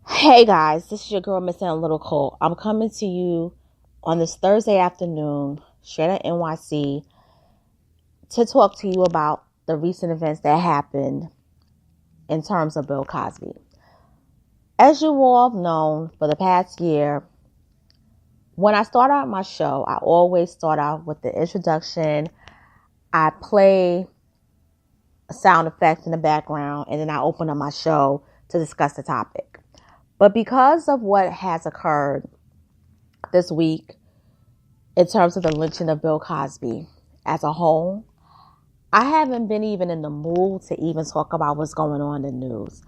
Hey guys, this is your girl, Miss Analytical. I'm coming to you on this Thursday afternoon, straight out NYC, to talk to you about the recent events that happened in terms of Bill Cosby. As you all have known, for the past year, when I start out my show, I always start out with the introduction. I play a sound effect in the background, and then I open up my show to discuss the topic. But because of what has occurred this week in terms of the lynching of Bill Cosby as a whole, I haven't been even in the mood to even talk about what's going on in the news.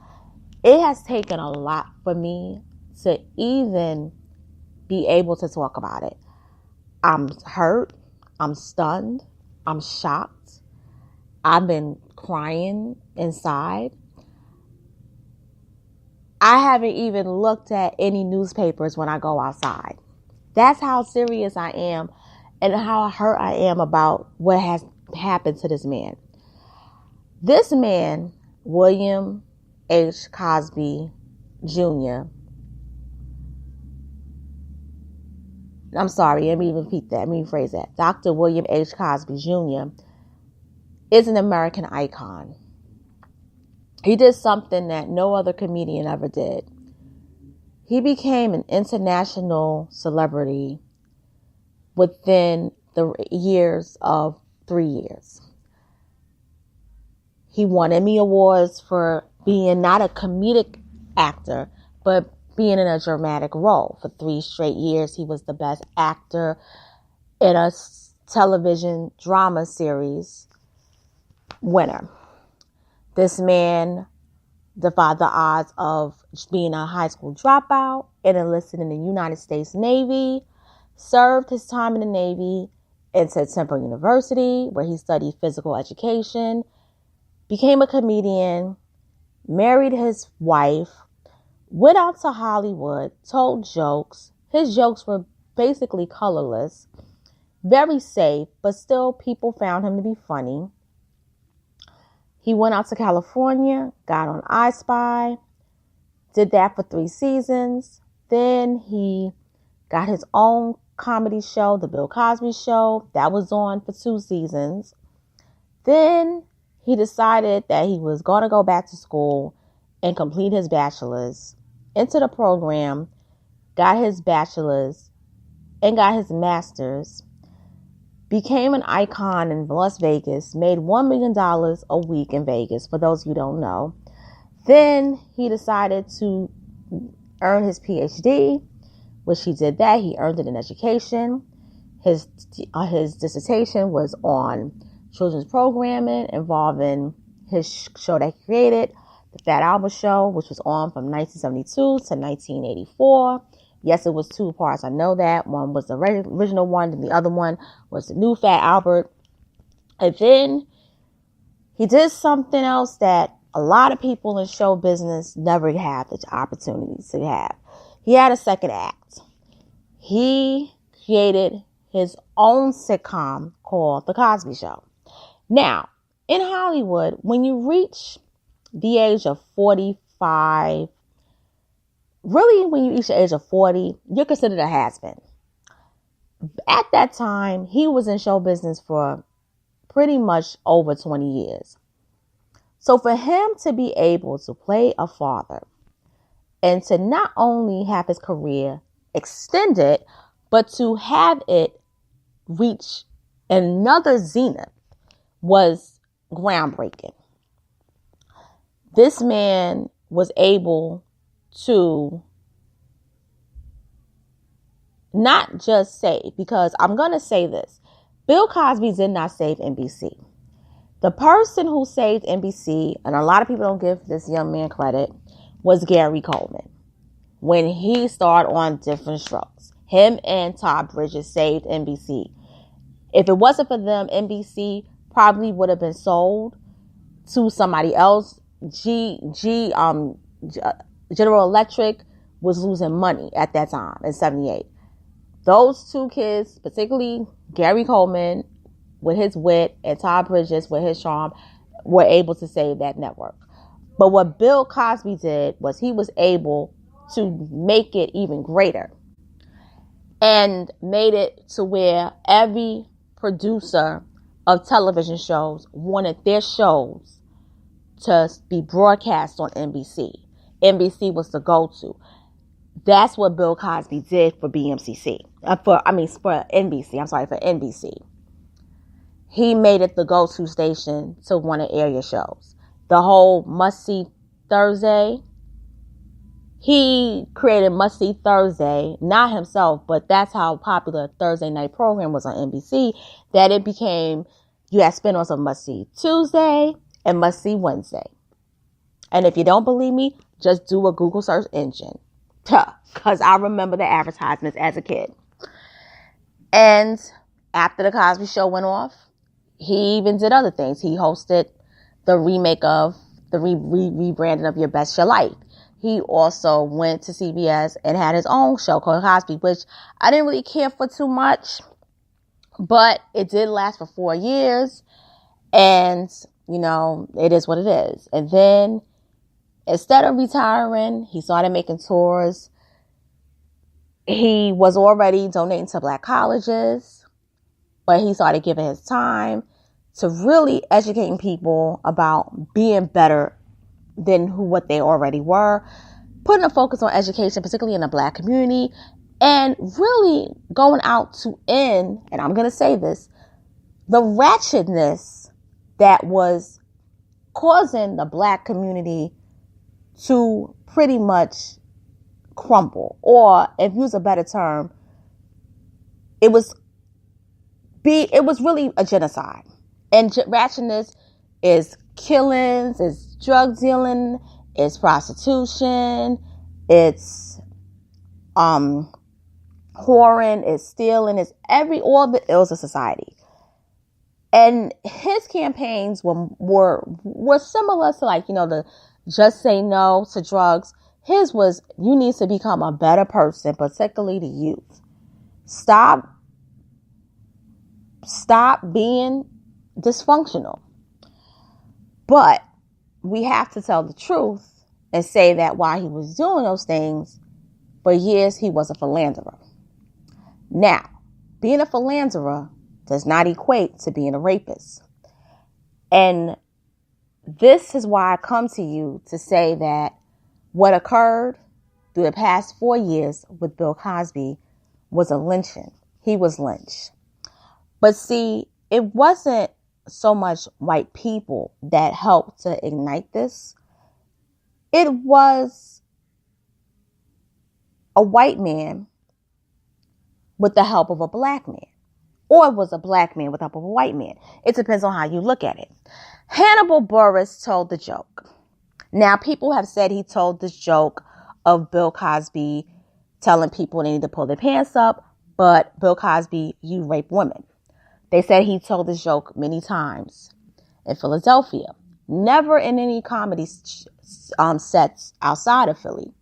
It has taken a lot for me to even be able to talk about it. I'm hurt. I'm stunned. I'm shocked. I've been crying inside. I haven't even looked at any newspapers when I go outside. That's how serious I am and how hurt I am about what has happened to this man. This man, William H. Cosby Jr. I'm sorry, let me repeat that. Let me rephrase that. Dr. William H. Cosby Jr. is an American icon. He did something that no other comedian ever did. He became an international celebrity within the years of 3 years. He won Emmy Awards for being not a comedic actor, but being in a dramatic role. For 3 straight years, he was the best actor in a television drama series winner. This man defied the odds of being a high school dropout and enlisted in the United States Navy, served his time in the Navy, entered Temple University, where he studied physical education, became a comedian, married his wife, went out to Hollywood, told jokes. His jokes were basically colorless, very safe, but still people found him to be funny. He went out to California, got on I Spy, did that for 3 seasons. Then he got his own comedy show, The Bill Cosby Show. That was on for 2 seasons. Then he decided that he was going to go back to school and complete his bachelor's, entered a program, got his bachelor's, and got his master's. Became an icon in Las Vegas, made $1 million a week in Vegas, for those of you who don't know. Then he decided to earn his PhD, which he did that. He earned it in education. His dissertation was on children's programming involving his show that he created, The Fat Albert Show, which was on from 1972 to 1984. Yes, it was 2 parts. I know that. One was the original one, and the other one was the new Fat Albert. And then he did something else that a lot of people in show business never have the opportunity to have. He had a second act. He created his own sitcom called The Cosby Show. Now, in Hollywood, when you reach the age of 45, really, when you reach the age of 40, you're considered a has-been. At that time, he was in show business for pretty much over 20 years. So for him to be able to play a father and to not only have his career extended, but to have it reach another zenith was groundbreaking. This man was able to not just save, because I'm going to say this. Bill Cosby did not save NBC. The person who saved NBC, and a lot of people don't give this young man credit, was Gary Coleman. When he started on Different Strokes, him and Todd Bridges saved NBC. If it wasn't for them, NBC probably would have been sold to somebody else. General Electric was losing money at that time in 78. Those 2 kids, particularly Gary Coleman with his wit and Todd Bridges with his charm, were able to save that network. But what Bill Cosby did was he was able to make it even greater, and made it to where every producer of television shows wanted their shows to be broadcast on NBC. NBC was the go-to. That's what Bill Cosby did for BMCC. For NBC. I'm sorry, for NBC. He made it the go-to station to want to air your shows. The whole must-see Thursday. He created Must See Thursday, not himself, but that's how popular Thursday night program was on NBC, that it became, you had spinoffs of Must See Tuesday and Must See Wednesday. And if you don't believe me, just do a Google search engine. Because I remember the advertisements as a kid. And after the Cosby Show went off, he even did other things. He hosted the remake of, the rebranding of Your Best Your Life. He also went to CBS and had his own show called Cosby, which I didn't really care for too much, but it did last for 4 years. And, you know, it is what it is. And then instead of retiring, he started making tours. He was already donating to black colleges, but he started giving his time to really educating people about being better than what they already were, putting a focus on education, particularly in the black community, and really going out to end, and I'm going to say this, the ratchetness that was causing the black community to pretty much crumble. Or, if you use a better term, it was really a genocide. And ratchetness is killings, it's drug dealing, it's prostitution, it's whoring, it's stealing, it's all the ills of society. And his campaigns were similar to, like, you know, the just say no to drugs. His was, you need to become a better person, particularly the youth. Stop being dysfunctional. But we have to tell the truth and say that while he was doing those things, for years he was a philanderer. Now, being a philanderer does not equate to being a rapist. And this is why I come to you to say that what occurred through the past 4 years with Bill Cosby was a lynching. He was lynched. But see, it wasn't so much white people that helped to ignite this. It was a white man with the help of a black man. Or it was a black man with the help of a white man. It depends on how you look at it. Hannibal Buress told the joke. Now, people have said he told this joke of Bill Cosby telling people they need to pull their pants up, but Bill Cosby, you rape women. They said he told this joke many times in Philadelphia. Never in any comedy sets outside of Philly.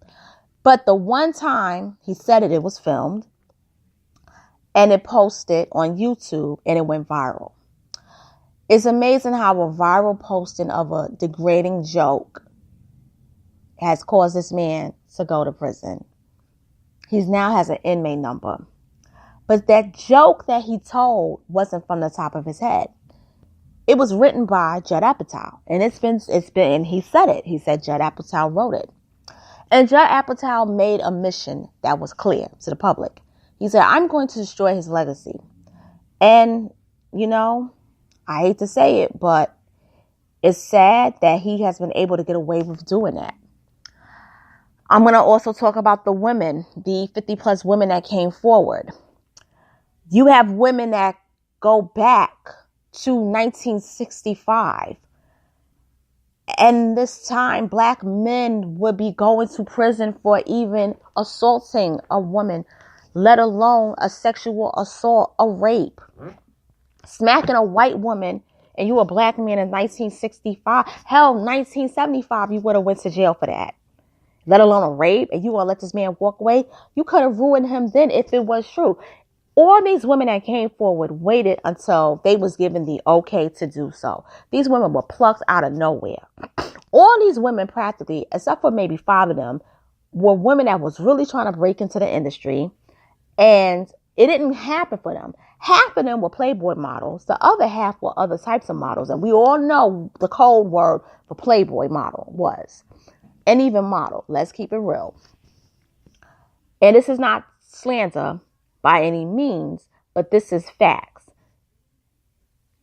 But the one time he said it, it was filmed. And it posted on YouTube and it went viral. It's amazing how a viral posting of a degrading joke has caused this man to go to prison. He now has an inmate number. But that joke that he told wasn't from the top of his head. It was written by Judd Apatow. And and he said it. He said Judd Apatow wrote it. And Judd Apatow made a mission that was clear to the public. He said, I'm going to destroy his legacy. And, you know, I hate to say it, but it's sad that he has been able to get away with doing that. I'm going to also talk about the women, the 50 plus women that came forward. You have women that go back to 1965. And this time, black men would be going to prison for even assaulting a woman, let alone a sexual assault, a rape. Smacking a white woman, and you a black man in 1965. Hell, 1975, you would have went to jail for that. Let alone a rape, and you want to let this man walk away? You could have ruined him then if it was true. All these women that came forward waited until they was given the okay to do so. These women were plucked out of nowhere. All these women practically, except for maybe 5 of them, were women that was really trying to break into the industry, and it didn't happen for them. Half of them were Playboy models. The other half were other types of models. And we all know the code word for Playboy model was. And even model. Let's keep it real. And this is not slander by any means, but this is facts.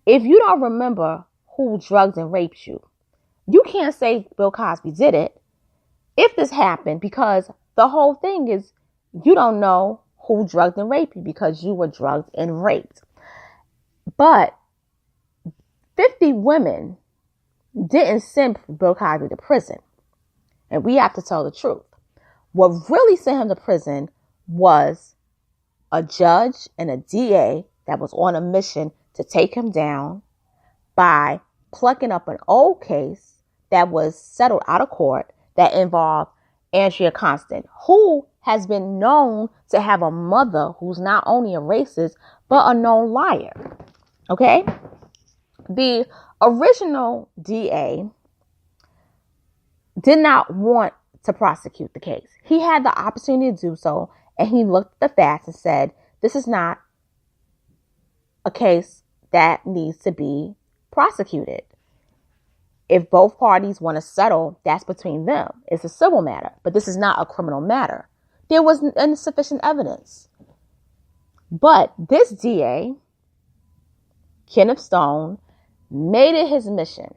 If you don't remember who drugged and raped you, you can't say Bill Cosby did it if this happened, because the whole thing is you don't know who drugged and raped you because you were drugged and raped. But 50 women didn't send Bill Cosby to prison. And we have to tell the truth. What really sent him to prison was a judge and a DA that was on a mission to take him down by plucking up an old case that was settled out of court that involved Andrea Constant, who has been known to have a mother who's not only a racist, but a known liar. Okay? The original DA did not want to prosecute the case. He had the opportunity to do so, and he looked at the facts and said, this is not a case that needs to be prosecuted. If both parties want to settle, that's between them. It's a civil matter, but this is not a criminal matter. There was insufficient evidence. But this DA, Kenneth Stone, made it his mission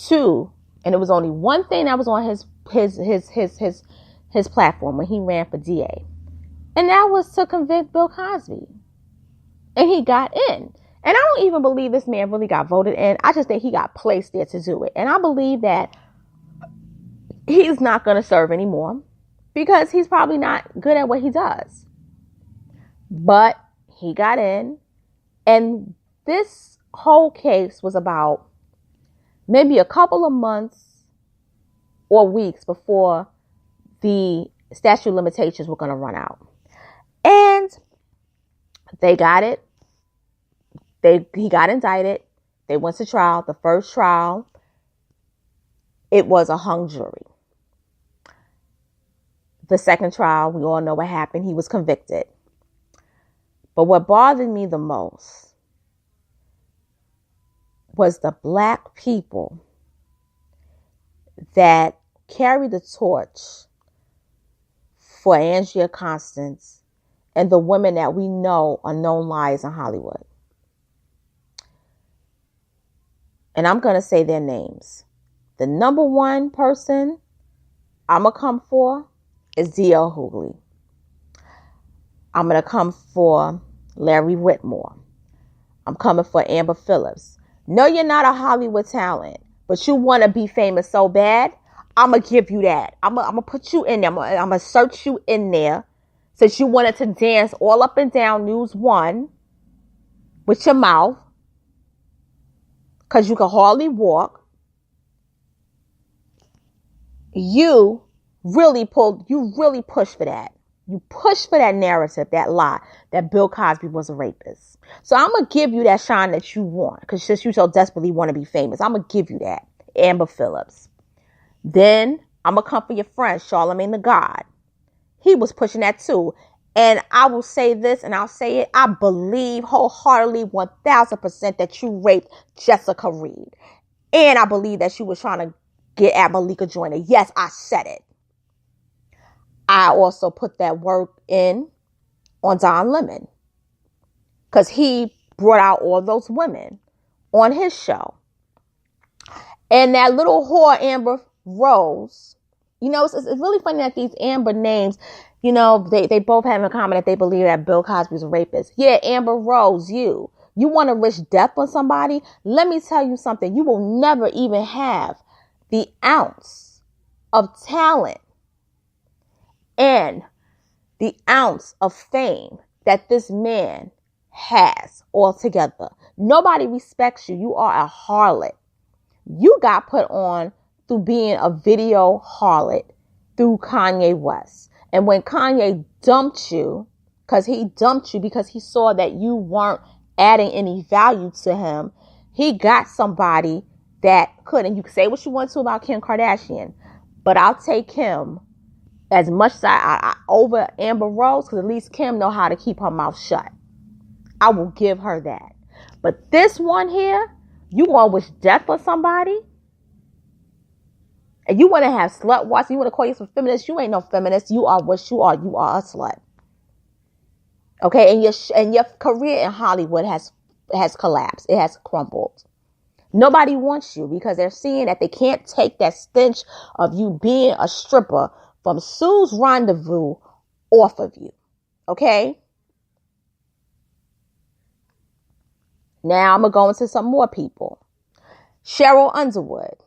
to, and it was only one thing that was on his platform when he ran for DA. And that was to convict Bill Cosby. And he got in. And I don't even believe this man really got voted in. I just think he got placed there to do it. And I believe that he's not going to serve anymore because he's probably not good at what he does. But he got in. And this whole case was about maybe a couple of months or weeks before the statute of limitations were going to run out. And they got it. He got indicted. They went to trial. The first trial, it was a hung jury. The second trial, we all know what happened. He was convicted. But what bothered me the most was the black people that carried the torch for Andrea Constance and the women that we know are known liars in Hollywood. And I'm going to say their names. The number one person I'm going to come for is D.L. Hughley. I'm going to come for Larry Whitmore. I'm coming for Amber Phillips. No, you're not a Hollywood talent, but you want to be famous so bad. I'm going to give you that. I'm going to put you in there. I'm going to search you in there since you wanted to dance all up and down News 1 with your mouth. Because you can hardly walk. You really pushed for that. You pushed for that narrative, that lie, that Bill Cosby was a rapist. So I'm going to give you that shine that you want. Because since you so desperately want to be famous, I'm going to give you that. Amber Phillips. Then I'm going to come for your friend, Charlamagne the God. He was pushing that too. And I will say this, and I'll say it. I believe wholeheartedly 1,000% that you raped Jessica Reed. And I believe that she was trying to get at Malika Joyner. Yes, I said it. I also put that work in on Don Lemon. Because he brought out all those women on his show. And that little whore, Amber Rose. You know, it's really funny that these Amber names, you know, they both have in common that they believe that Bill Cosby was a rapist. Yeah, Amber Rose, you want to wish death on somebody? Let me tell you something. You will never even have the ounce of talent and the ounce of fame that this man has altogether. Nobody respects you. You are a harlot. You got put on through being a video harlot through Kanye West. And when Kanye dumped you, because he saw that you weren't adding any value to him, he got somebody that could. And you can say what you want to about Kim Kardashian, but I'll take him As much as I over Amber Rose, because at least Kim know how to keep her mouth shut. I will give her that. But this one here, you want to wish death for somebody? And you want to have slut watch? You want to call yourself a feminist? You ain't no feminist. You are what you are. You are a slut. Okay, and your career in Hollywood has collapsed. It has crumbled. Nobody wants you because they're seeing that they can't take that stench of you being a stripper from Sue's Rendezvous off of you. Okay? Now I'm going to go into some more people. Cheryl Underwood.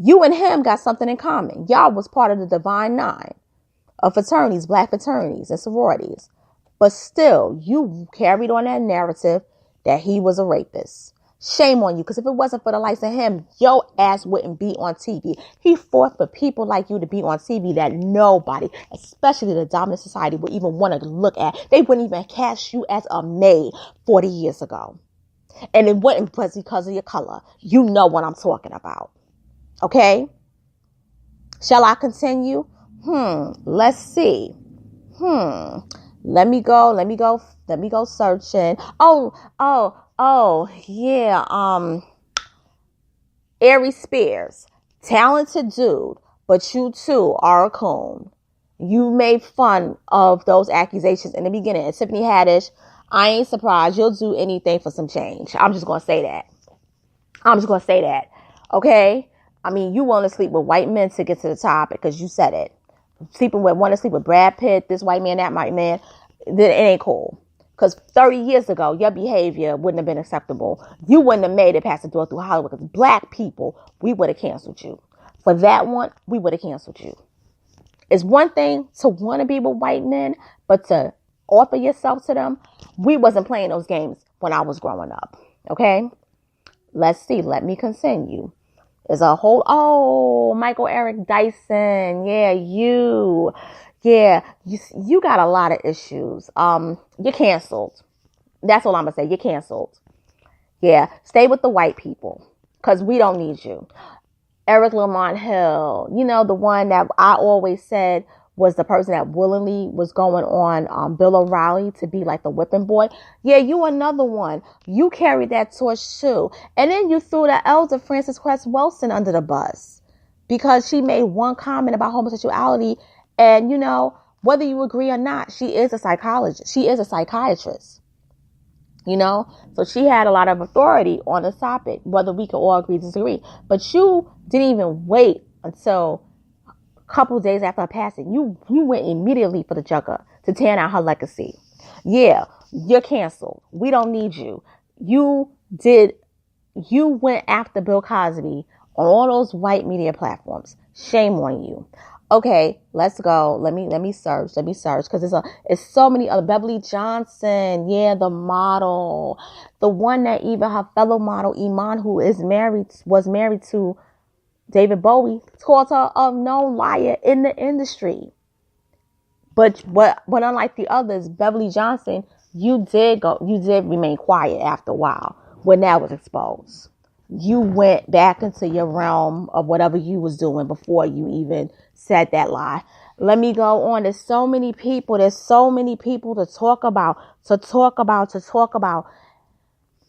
You and him got something in common. Y'all was part of the Divine Nine of fraternities, black fraternities and sororities. But still, you carried on that narrative that he was a rapist. Shame on you, because if it wasn't for the likes of him, your ass wouldn't be on TV. He fought for people like you to be on TV that nobody, especially the dominant society, would even want to look at. They wouldn't even cast you as a maid 40 years ago. And it wasn't because of your color. You know what I'm talking about. Okay? Shall I continue? Let's see. Let me go searching. Yeah. Aries Spears. Talented dude, but you too are a coon. You made fun of those accusations in the beginning. And Tiffany Haddish, I ain't surprised. You'll do anything for some change. I'm just going to say that. Okay? I mean, you want to sleep with white men to get to the top because you said it. Want to sleep with Brad Pitt, this white man, that white man, then it ain't cool. Because 30 years ago, your behavior wouldn't have been acceptable. You wouldn't have made it past the door through Hollywood. Because black people, we would have canceled you. For that one, we would have canceled you. It's one thing to want to be with white men, but to offer yourself to them, we wasn't playing those games when I was growing up. Okay? Let's see. Let me continue. There's a whole, Michael Eric Dyson. Yeah, you got a lot of issues. You're canceled. That's all I'm going to say. You're canceled. Yeah. Stay with the white people because we don't need you. Eric Lamont Hill, the one that I always said was the person that willingly was going on Bill O'Reilly to be like the whipping boy. Yeah, you another one. You carried that torch too. And then you threw the elder Frances Cress Wilson under the bus because she made one comment about homosexuality. And, whether you agree or not, she is a psychologist. She is a psychiatrist. So she had a lot of authority on the topic, whether we could all agree or disagree. But you didn't even wait until couple of days after her passing, you went immediately for the jugger to tear out her legacy. Yeah, you're canceled. We don't need you. You went after Bill Cosby on all those white media platforms. Shame on you. Okay, let's go. Let me search because it's so many other. Beverly Johnson, yeah, the model, the one that even her fellow model Iman, who was married to David Bowie, called her a known liar in the industry. But unlike the others, Beverly Johnson, you did remain quiet after a while when that was exposed. You went back into your realm of whatever you was doing before you even said that lie. Let me go on. There's so many people to talk about.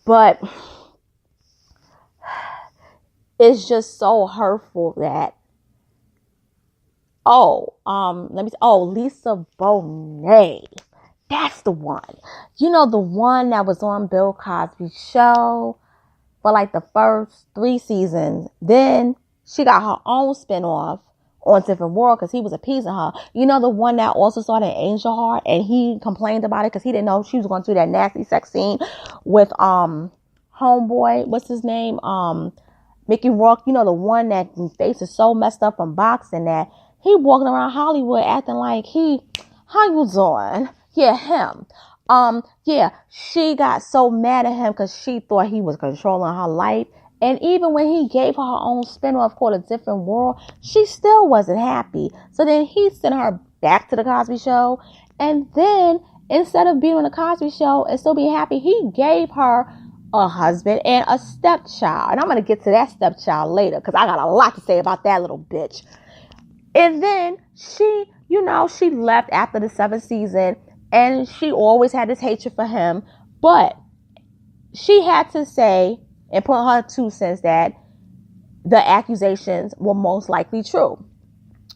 But it's just so hurtful that, Lisa Bonet. That's the one. The one that was on Bill Cosby's show for like the first 3 seasons. Then she got her own spinoff on Different World because he was appeasing her. The one that also started Angel Heart and he complained about it because he didn't know she was going to do that nasty sex scene with homeboy. What's his name? Mickey Rourke, the one that face is so messed up from boxing that he walking around Hollywood acting like how you doing? Yeah, him. She got so mad at him because she thought he was controlling her life. And even when he gave her own spinoff called A Different World, she still wasn't happy. So then he sent her back to the Cosby Show. And then instead of being on the Cosby Show and still being happy, he gave her a husband and a stepchild. And I'm going to get to that stepchild later because I got a lot to say about that little bitch. And then she left after the 7th season, and she always had this hatred for him. But she had to say and put her 2 cents that the accusations were most likely true.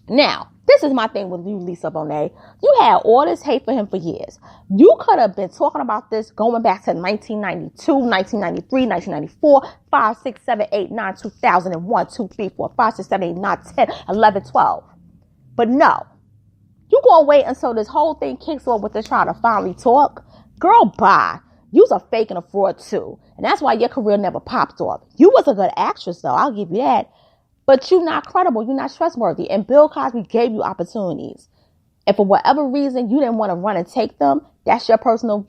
Now, this is my thing with you, Lisa Bonet. You had all this hate for him for years. You could have been talking about this going back to 1992, 1993, 1994, 5, 6, 7, 8, 9, 2001, 2, 3, 4, 5, 6, 7, 8, 9, 10, 11, 12. But no, you gonna wait until this whole thing kicks off with this trial to finally talk? Girl, bye. You's a fake and a fraud too. And that's why your career never popped off. You was a good actress though, I'll give you that. But you're not credible, you're not trustworthy. And Bill Cosby gave you opportunities. And for whatever reason you didn't want to run and take them, that's your personal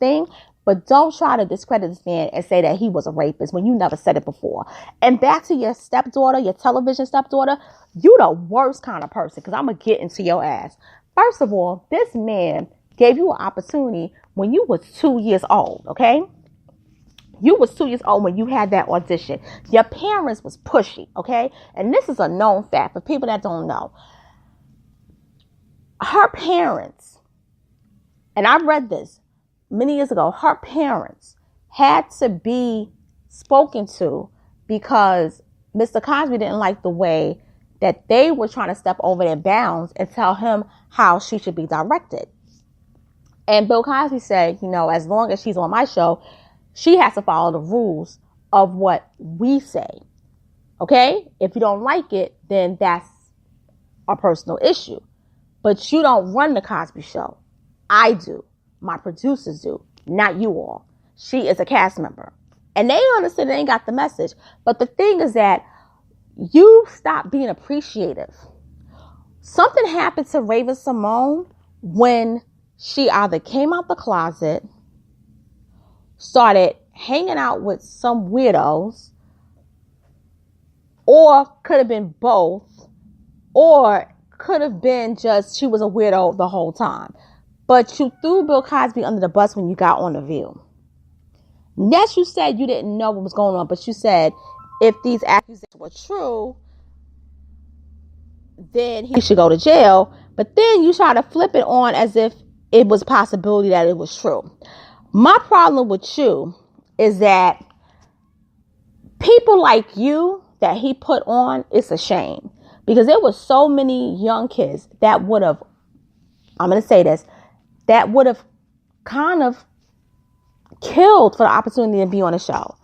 thing. But don't try to discredit this man and say that he was a rapist when you never said it before. And back to your stepdaughter, your television stepdaughter, you the worst kind of person, because I'm going to get into your ass. First of all, this man gave you an opportunity when you was 2 years old, okay? You was 2 years old when you had that audition. Your parents was pushy, okay? And this is a known fact for people that don't know. Her parents, and I read this many years ago, her parents had to be spoken to because Mr. Cosby didn't like the way that they were trying to step over their bounds and tell him how she should be directed. And Bill Cosby said, as long as she's on my show, she has to follow the rules of what we say. Okay? If you don't like it, then that's a personal issue. But you don't run the Cosby Show. I do. My producers do. Not you all. She is a cast member. And they understand they ain't got the message. But the thing is that you stop being appreciative. Something happened to Raven Simone when she either came out the closet, started hanging out with some weirdos, or could have been both, or could have been just she was a weirdo the whole time. But you threw Bill Cosby under the bus when you got on The View. Yes, you said you didn't know what was going on, but you said if these accusations were true, then he should go to jail. But then you try to flip it on as if it was a possibility that it was true. My problem with you is that people like you that he put on, it's a shame. Because there were so many young kids that would have, I'm going to say this, that would have kind of killed for the opportunity to be on a show.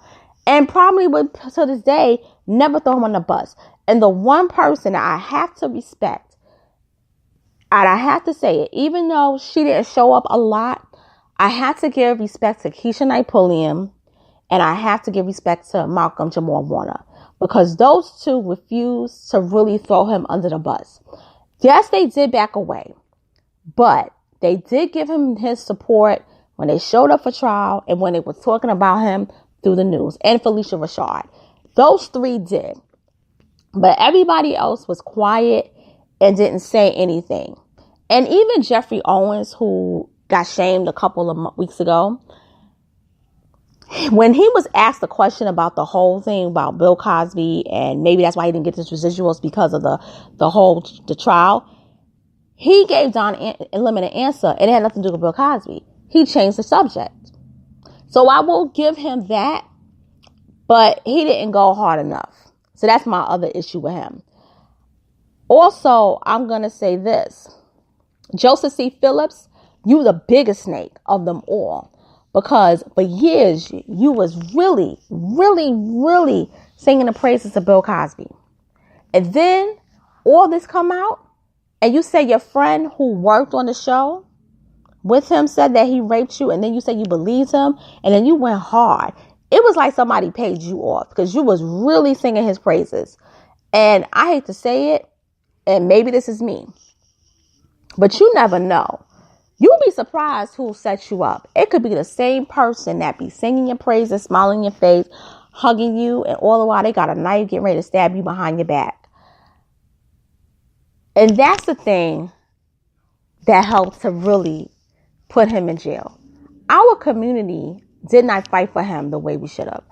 And probably would, to this day, never throw him on the bus. And the one person that I have to respect, and I have to say it, even though she didn't show up a lot, I have to give respect to Keisha Knight Pulliam, and I have to give respect to Malcolm Jamal Warner, because those two refused to really throw him under the bus. Yes, they did back away, but they did give him his support when they showed up for trial and when they were talking about him through the news, and Felicia Rashad. Those three did. But everybody else was quiet and didn't say anything. And even Jeffrey Owens, who got shamed a couple of weeks ago, when he was asked a question about the whole thing about Bill Cosby, and maybe that's why he didn't get his residuals because of the trial, he gave Don Lemon an answer, and it had nothing to do with Bill Cosby. He changed the subject. So I will give him that, but he didn't go hard enough. So that's my other issue with him. Also, I'm going to say this. Joseph C. Phillips, you the biggest snake of them all. Because for years, you was really, really, really singing the praises of Bill Cosby. And then all this come out, and you say your friend who worked on the show with him said that he raped you, and then you said you believed him, and then you went hard. It was like somebody paid you off because you was really singing his praises. And I hate to say it, and maybe this is me, but you never know. You'll be surprised who sets you up. It could be the same person that be singing your praises, smiling in your face, hugging you, and all the while they got a knife getting ready to stab you behind your back. And that's the thing that helped to really put him in jail. Our community did not fight for him the way we should have.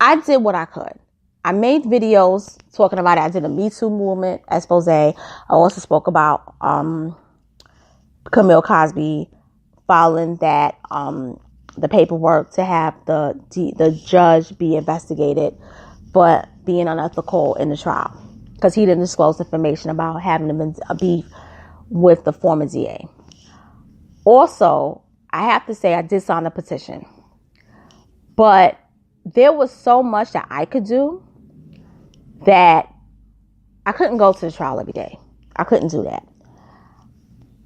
I did what I could. I made videos talking about it. I did a Me Too movement expose. I also spoke about Camille Cosby filing that the paperwork to have the judge be investigated for being unethical in the trial because he didn't disclose information about having a beef with the former DA. Also, I have to say I did sign a petition, but there was so much that I could do that I couldn't go to the trial every day. I couldn't do that.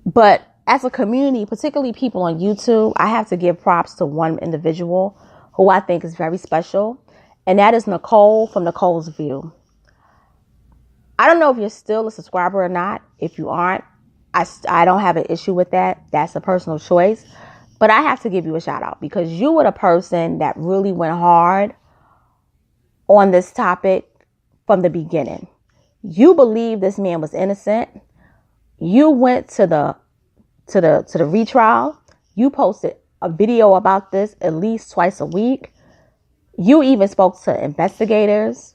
But as a community, particularly people on YouTube, I have to give props to one individual who I think is very special. And that is Nicole from Nicole's View. I don't know if you're still a subscriber or not. If you aren't, I don't have an issue with that. That's a personal choice. But I have to give you a shout out because you were the person that really went hard on this topic from the beginning. You believe this man was innocent. You went to the retrial. You posted a video about this at least twice a week. You even spoke to investigators.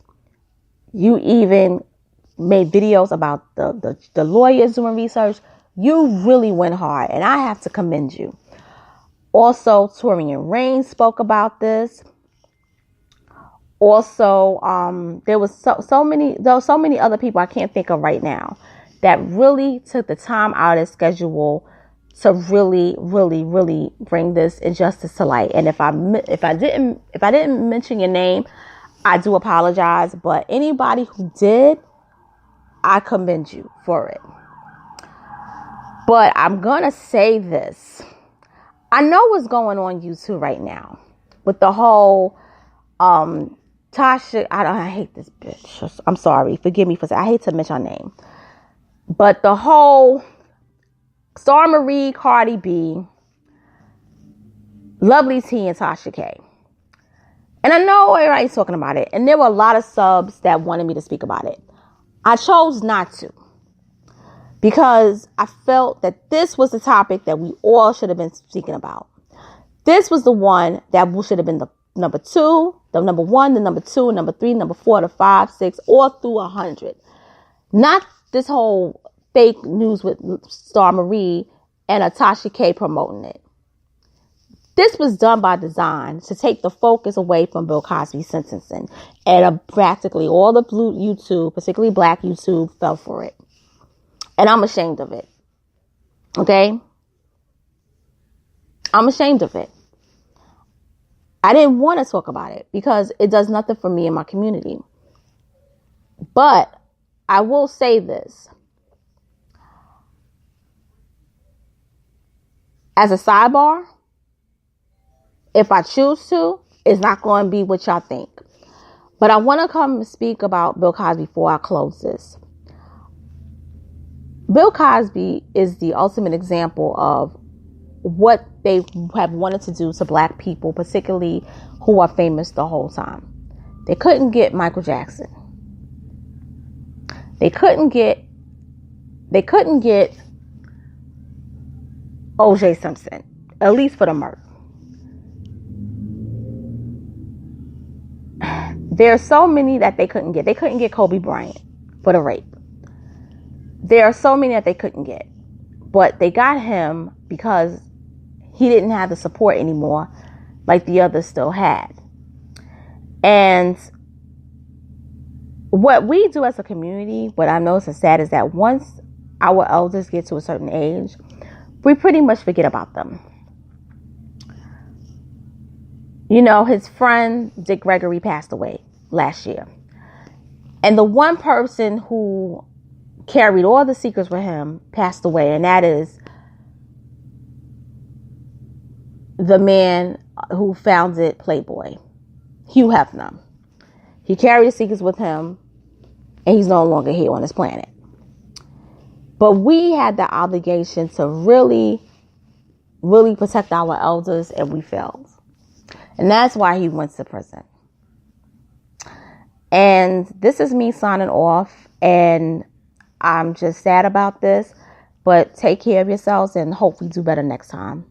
You even made videos about the lawyers doing research. You really went hard, and I have to commend you. Also, Torian Rain spoke about this. Also, there was so many other people I can't think of right now that really took the time out of their schedule to really, really, really bring this injustice to light. And if I didn't mention your name, I do apologize. But anybody who did, I commend you for it. But I'm gonna say this. I know what's going on YouTube right now with the whole Tasha. I hate this bitch. I'm sorry. Forgive me for saying. I hate to mention her name. But the whole Star Marie, Cardi B, Lovely T, and Tasha K. And I know everybody's talking about it. And there were a lot of subs that wanted me to speak about it. I chose not to. Because I felt that this was the topic that we all should have been speaking about. This was the one that should have been the number 2, the number 1, the number 2, number 3, number 4, the 5, 6, all through 100. Not this whole fake news with Star Marie and Tasha K promoting it. This was done by design to take the focus away from Bill Cosby's sentencing. And practically all the blue YouTube, particularly black YouTube, fell for it. And I'm ashamed of it. Okay? I'm ashamed of it. I didn't want to talk about it because it does nothing for me and my community. But I will say this. As a sidebar, if I choose to, it's not going to be what y'all think. But I want to come and speak about Bill Cosby before I close this. Bill Cosby is the ultimate example of what they have wanted to do to black people, particularly who are famous the whole time. They couldn't get Michael Jackson. They couldn't get O.J. Simpson, at least for the murder. There are so many that they couldn't get. They couldn't get Kobe Bryant for the rape. There are so many that they couldn't get. But they got him because he didn't have the support anymore like the others still had. And what we do as a community, what I know is sad, is that once our elders get to a certain age, we pretty much forget about them. You know, his friend Dick Gregory passed away last year. And the one person who carried all the secrets with him passed away, and that is the man who founded Playboy, Hugh Hefner. He carried the secrets with him, and he's no longer here on this planet. But we had the obligation to really, really protect our elders, and we failed. And that's why he went to prison. And this is me signing off, and I'm just sad about this, but take care of yourselves and hope we do better next time.